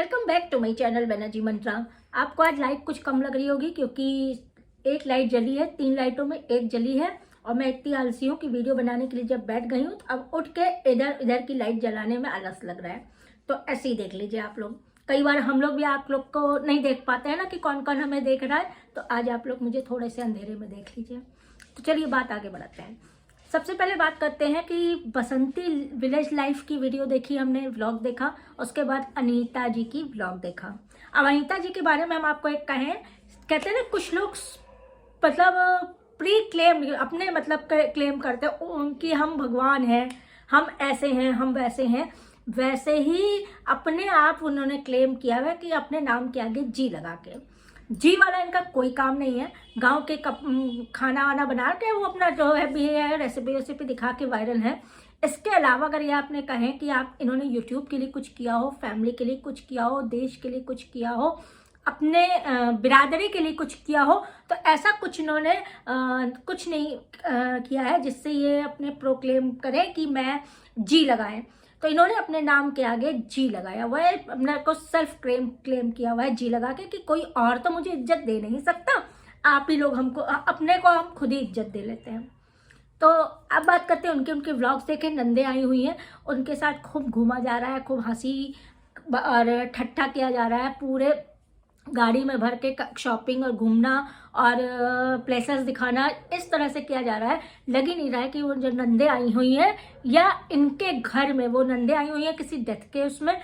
Welcome back to my channel Banerjee Mantra. आपको आज light कुछ कम लग रही होगी क्योंकि एक लाइट जली है, 3 लाइटों में एक जली है और मैं इतनी आलसी हूँ कि वीडियो बनाने के लिए जब बैठ गई हूँ तो अब उठ के इधर इधर की लाइट जलाने में आलस लग रहा है। तो ऐसे ही देख लीजिए आप लोग। कई बार हम लोग भी आप लोग को नहीं देख पाते हैं ना कि कौन कौन हमें देख रहा है, तो आज आप लोग मुझे थोड़े से अंधेरे में देख लीजिए। तो चलिए बात आगे बढ़ाते हैं। सबसे पहले बात करते हैं कि बसंती विलेज लाइफ की वीडियो देखी हमने, व्लॉग देखा, उसके बाद अनीता जी की व्लॉग देखा। अब अनीता जी के बारे में हम आपको एक कहते हैं ना, कुछ लोग मतलब प्री क्लेम अपने मतलब क्लेम करते हैं उनकी हम भगवान हैं, हम ऐसे हैं, हम वैसे हैं। वैसे ही अपने आप उन्होंने क्लेम किया हुआ कि अपने नाम के आगे जी लगा के, जी वाला इनका कोई काम नहीं है। गांव के खाना वाना बना के वो अपना जो है भी है रेसिपी दिखा के वायरल है। इसके अलावा अगर ये आपने कहें कि आप इन्होंने यूट्यूब के लिए कुछ किया हो, फैमिली के लिए कुछ किया हो, देश के लिए कुछ किया हो, अपने बिरादरी के लिए कुछ किया हो, तो ऐसा कुछ इन्होंने कुछ नहीं किया है जिससे ये अपने प्रोक्लेम करें कि मैं जी लगाएं। तो इन्होंने अपने नाम के आगे जी लगाया हुआ है, अपने को सेल्फ क्लेम किया हुआ है जी लगा के कि कोई और तो मुझे इज्जत दे नहीं सकता, आप ही लोग हमको, अपने को हम खुद ही इज्जत दे लेते हैं। तो अब बात करते हैं उनके व्लॉग्स देखे। नंदे आई हुई हैं, उनके साथ खूब घूमा जा रहा है, खूब हंसी और ठट्ठा किया जा रहा है। पूरे गाड़ी में भर के शॉपिंग और घूमना और प्लेसेस दिखाना इस तरह से किया जा रहा है। लग ही नहीं रहा है कि वो जो नंदे आई हुई हैं या इनके घर में वो नंदे आई हुई हैं किसी डेथ के उसमें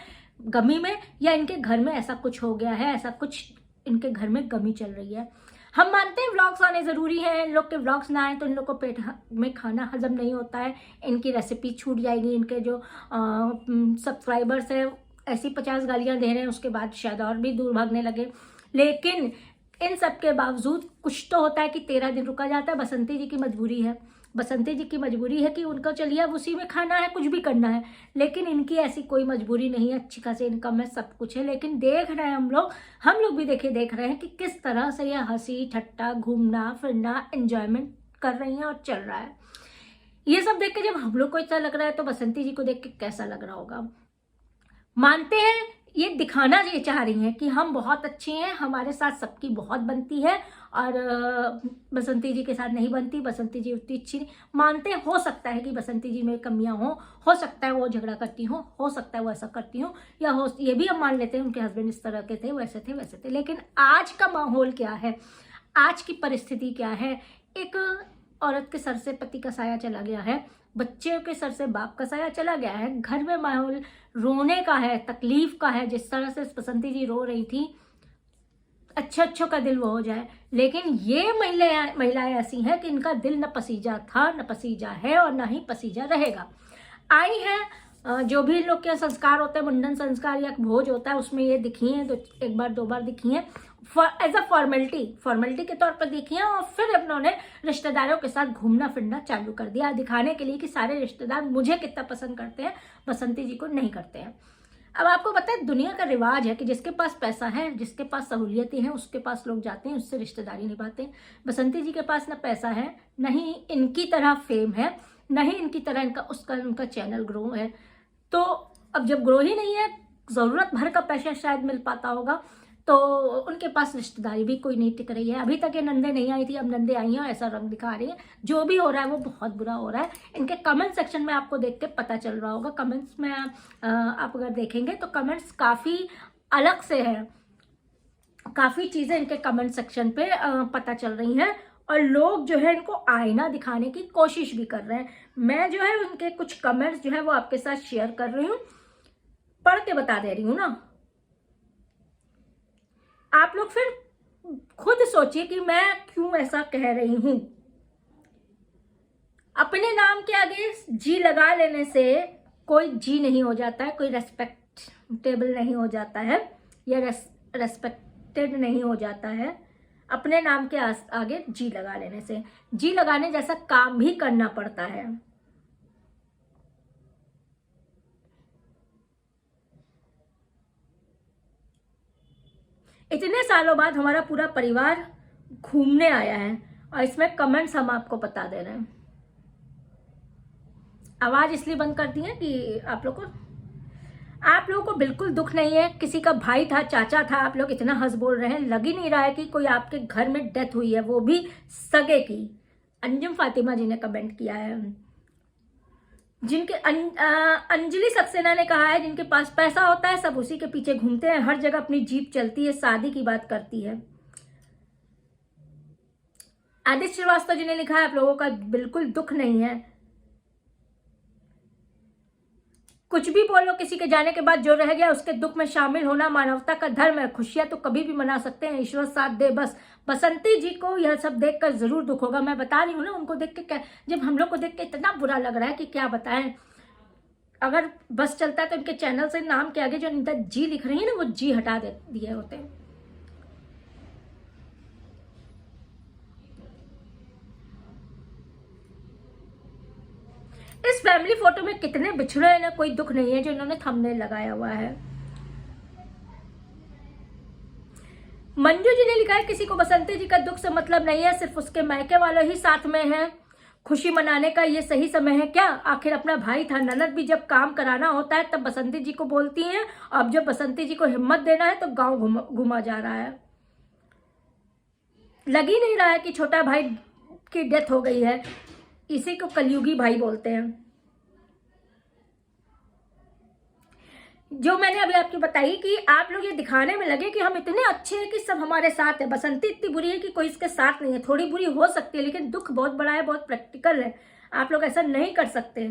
गमी में, या इनके घर में ऐसा कुछ हो गया है, ऐसा कुछ इनके घर में गमी चल रही है। हम मानते हैं व्लॉग्स आने ज़रूरी है, इन लोग के व्लॉग्स ना आए तो इन लोग को पेट में खाना हजम नहीं होता है, इनकी रेसिपी छूट जाएगी, इनके जो सब्सक्राइबर्स है ऐसी 50 गालियां दे रहे हैं, उसके बाद शायद और भी दूर भागने लगे। लेकिन इन सब के बावजूद कुछ तो होता है कि 13 दिन रुका जाता है। बसंती जी की मजबूरी है, बसंती जी की मजबूरी है कि उनको चलिए अब उसी में खाना है, कुछ भी करना है। लेकिन इनकी ऐसी कोई मजबूरी नहीं है, अच्छी खासी इनकम है, सब कुछ है। लेकिन देख रहे हैं हम लोग भी देख रहे हैं कि किस तरह से यह हंसी ठट्टा, घूमना फिरना, एंजॉयमेंट कर रही हैं और चल रहा है। ये सब देख के जब हम लोग को ऐसा लग रहा है तो बसंती जी को देख के कैसा लग रहा होगा। मानते हैं ये दिखाना ये चाह रही हैं कि हम बहुत अच्छे हैं, हमारे साथ सबकी बहुत बनती है और बसंती जी के साथ नहीं बनती, बसंती जी उतनी अच्छी नहीं। मानते हैं हो सकता है कि बसंती जी में कमियां हो सकता है वो झगड़ा करती हो सकता है वो ऐसा करती हो, या हो ये भी हम मान लेते हैं उनके हस्बैंड इस तरह के थे, वैसे थे। लेकिन आज का माहौल क्या है, आज की परिस्थिति क्या है? एक औरत के सर से पति का साया चला गया है, बच्चे के सर से बाप का साया चला गया है, घर में माहौल रोने का है, तकलीफ का है। जिस तरह से बसंती जी रो रही थी, अच्छों का दिल वो हो जाए। लेकिन ये महिलाएं ऐसी हैं कि इनका दिल न पसीजा था, न पसीजा है और न ही पसीजा रहेगा। आई हैं जो भी लोग के संस्कार होते हैं, मुंडन संस्कार या भोज होता है, उसमें ये दिखी हैं, तो एक बार 2 बार दिखी हैं एज अ फॉर्मेलिटी के तौर पर दिखी हैं। और फिर उन्होंने रिश्तेदारों के साथ घूमना फिरना चालू कर दिया, दिखाने के लिए कि सारे रिश्तेदार मुझे कितना पसंद करते हैं, बसंती जी को नहीं करते हैं। अब आपको पता है दुनिया का रिवाज है कि जिसके पास पैसा है, जिसके पास सहूलियतें हैं, उसके पास लोग जाते हैं, उससे रिश्तेदारी निभाते हैं। बसंती जी के पास ना पैसा है, न ही इनकी तरह फेम है, न ही इनकी तरह उनका चैनल ग्रो है। तो अब जब ग्रो ही नहीं है, ज़रूरत भर का पैसा शायद मिल पाता होगा, तो उनके पास रिश्तेदारी भी कोई नहीं टिक रही है। अभी तक ये नंदे नहीं आई थी, अब नंदे आई हैं और ऐसा रंग दिखा रही है। जो भी हो रहा है वो बहुत बुरा हो रहा है। इनके कमेंट सेक्शन में आपको देख के पता चल रहा होगा। कमेंट्स में आप अगर देखेंगे तो कमेंट्स काफ़ी अलग से है, काफ़ी चीज़ें इनके कमेंट सेक्शन पे पता चल रही हैं और लोग जो है इनको आईना दिखाने की कोशिश भी कर रहे हैं। मैं जो है उनके कुछ कमेंट्स जो है वो आपके साथ शेयर कर रही हूँ, पढ़ के बता दे रही हूँ ना। आप लोग फिर खुद सोचिए कि मैं क्यों ऐसा कह रही हूं। अपने नाम के आगे जी लगा लेने से कोई जी नहीं हो जाता है, कोई रेस्पेक्टेबल नहीं हो जाता है या रेस्पेक्टेड नहीं हो जाता है। अपने नाम के आगे जी लगा लेने से, जी लगाने जैसा काम भी करना पड़ता है। इतने सालों बाद हमारा पूरा परिवार घूमने आया है और इसमें कमेंट्स हम आपको बता दे रहे हैं। आवाज इसलिए बंद कर दी है कि आप लोग को आप लोगों को बिल्कुल दुख नहीं है, किसी का भाई था, चाचा था, आप लोग इतना हंस बोल रहे हैं, लग ही नहीं रहा है कि कोई आपके घर में डेथ हुई है, वो भी सगे की। अंजुम फातिमा जी ने कमेंट किया है। जिनके अंजलि सक्सेना ने कहा है जिनके पास पैसा होता है सब उसी के पीछे घूमते हैं, हर जगह अपनी जीप चलती है, शादी की बात करती है। आदित्य श्रीवास्तव जी ने लिखा है आप लोगों का बिल्कुल दुख नहीं है, कुछ भी बोलो, किसी के जाने के बाद जो रह गया उसके दुख में शामिल होना मानवता का धर्म है, खुशियां तो कभी भी मना सकते हैं, ईश्वर साथ दे बस। बसंती जी को यह सब देखकर जरूर दुख होगा, मैं बता रही हूँ ना, उनको देख के जब हम लोग को देख के इतना बुरा लग रहा है कि क्या बताएं। अगर बस चलता है तो इनके चैनल से नाम के आगे जो अनिता जी लिख रही है ना, वो जी हटा दिए होते हैं। इस फैमिली फोटो में कितने बिछड़े हैं ना, कोई दुख नहीं है जो इन्होंने थंबनेल लगाया हुआ है। मंजू जी ने लिखा है किसी को बसंती जी का दुख से मतलब नहीं है, सिर्फ उसके मायके वाले ही साथ में है, खुशी मनाने का ये सही समय है क्या? आखिर अपना भाई था, ननद भी जब काम कराना होता है तब बसंती जी को बोलती हैं, अब जब बसंती जी को हिम्मत देना है तो गांव घुमा जा रहा है। लग ही नहीं रहा है कि छोटा भाई की डेथ हो गई है, इसी को कलयुगी भाई बोलते हैं। जो मैंने अभी आपको बताई कि आप लोग ये दिखाने में लगे कि हम इतने अच्छे हैं कि सब हमारे साथ है, बसंती इतनी बुरी है कि कोई इसके साथ नहीं है, थोड़ी बुरी हो सकती है लेकिन दुख बहुत बड़ा है, बहुत प्रैक्टिकल है, आप लोग ऐसा नहीं कर सकते।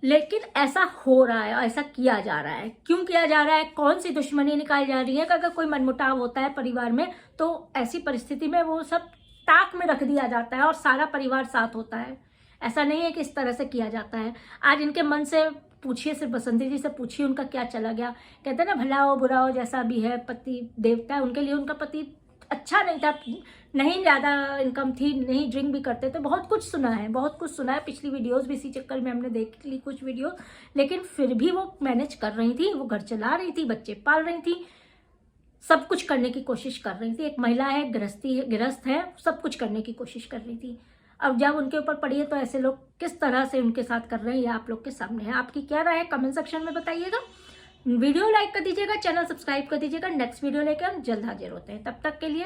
लेकिन ऐसा हो रहा है, ऐसा किया जा रहा है, क्यों किया जा रहा है, कौन सी दुश्मनी निकाली जा रही है? अगर कोई मनमुटाव होता है परिवार में तो ऐसी परिस्थिति में वो सब ताक में रख दिया जाता है और सारा परिवार साथ होता है। ऐसा नहीं है कि इस तरह से किया जाता है। आज इनके मन से पूछिए, सिर्फ बसंती जी से पूछिए उनका क्या चला गया। कहते हैं ना, भला हो बुरा हो जैसा भी है, पति देवता है, उनके लिए उनका पति अच्छा नहीं था, नहीं ज़्यादा इनकम थी, नहीं ड्रिंक भी करते थे, बहुत कुछ सुना है, बहुत कुछ सुना है। पिछली वीडियोस भी इसी चक्कर में हमने देख ली कुछ वीडियो, लेकिन फिर भी वो मैनेज कर रही थी, वो घर चला रही थी, बच्चे पाल रही थी, सब कुछ करने की कोशिश कर रही थी। एक महिला है, गृहस्थ है, सब कुछ करने की कोशिश कर रही थी। अब जब उनके ऊपर पड़ी है तो ऐसे लोग किस तरह से उनके साथ कर रहे हैं ये आप लोग के सामने है। आपकी क्या राय है कमेंट सेक्शन में बताइएगा। वीडियो लाइक कर दीजिएगा, चैनल सब्सक्राइब कर दीजिएगा। नेक्स्ट वीडियो लेकर हम जल्द हाजिर होते हैं, तब तक के लिए